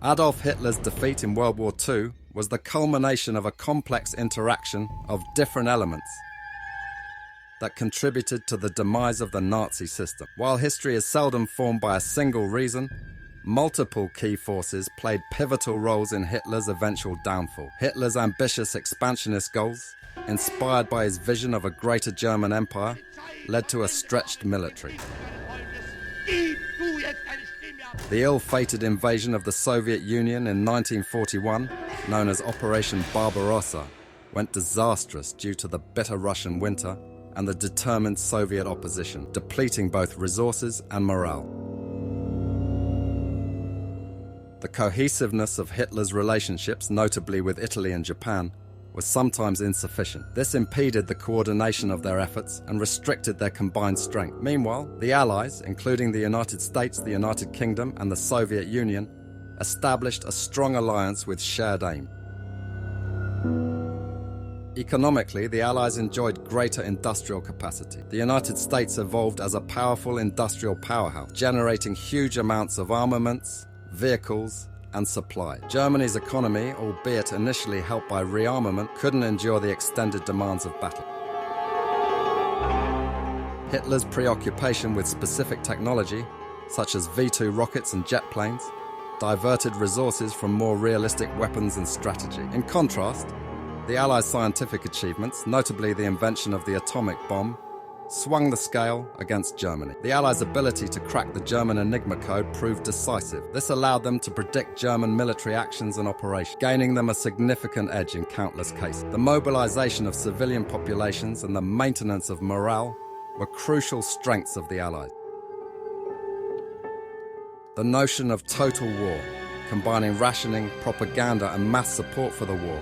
Adolf Hitler's defeat in World War II was the culmination of a complex interaction of different elements that contributed to the demise of the Nazi system. While history is seldom formed by a single reason, multiple key forces played pivotal roles in Hitler's eventual downfall. Hitler's ambitious expansionist goals, inspired by his vision of a greater German empire, led to a stretched military. The ill-fated invasion of the Soviet Union in 1941, known as Operation Barbarossa, went disastrous due to the bitter Russian winter and the determined Soviet opposition, depleting both resources and morale. The cohesiveness of Hitler's relationships, notably with Italy and Japan, was sometimes insufficient. This impeded the coordination of their efforts and restricted their combined strength. Meanwhile, the Allies, including the United States, the United Kingdom, and the Soviet Union, established a strong alliance with shared aim. Economically, the Allies enjoyed greater industrial capacity. The United States evolved as a powerful industrial powerhouse, generating huge amounts of armaments, vehicles, and supply. Germany's economy, albeit initially helped by rearmament, couldn't endure the extended demands of battle. Hitler's preoccupation with specific technology, such as V-2 rockets and jet planes, diverted resources from more realistic weapons and strategy. In contrast, the Allies' scientific achievements, notably the invention of the atomic bomb, swung the scale against Germany. The Allies' ability to crack the German Enigma code proved decisive. This allowed them to predict German military actions and operations, gaining them a significant edge in countless cases. The mobilization of civilian populations and the maintenance of morale were crucial strengths of the Allies. The notion of total war, combining rationing, propaganda, and mass support for the war,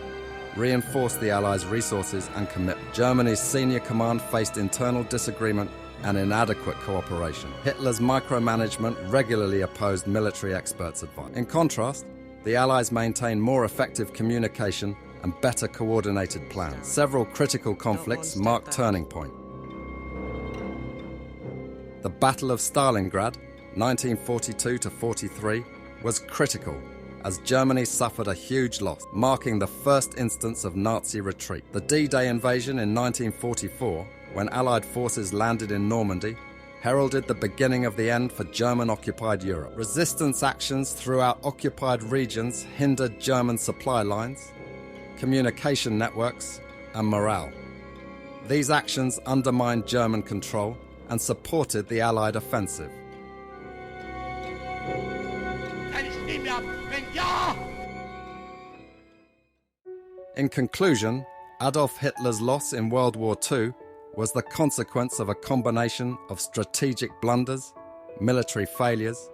reinforced the Allies' resources and commitment. Germany's senior command faced internal disagreement and inadequate cooperation. Hitler's micromanagement regularly opposed military experts' advice. In contrast, the Allies maintained more effective communication and better coordinated plans. Several critical conflicts marked turning point. The Battle of Stalingrad, 1942-43, was critical, as Germany suffered a huge loss, marking the first instance of Nazi retreat. The D-Day invasion in 1944, when Allied forces landed in Normandy, heralded the beginning of the end for German-occupied Europe. Resistance actions throughout occupied regions hindered German supply lines, communication networks, and morale. These actions undermined German control and supported the Allied offensive. In conclusion, Adolf Hitler's loss in World War II was the consequence of a combination of strategic blunders, military failures,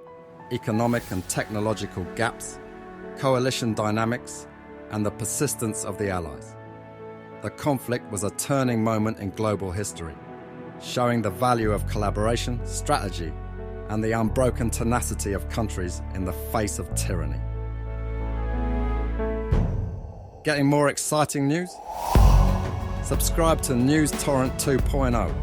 economic and technological gaps, coalition dynamics, and the persistence of the Allies. The conflict was a turning moment in global history, showing the value of collaboration, strategy, and the unbroken tenacity of countries in the face of tyranny. Getting more exciting news? Subscribe to News Torrent 2.0.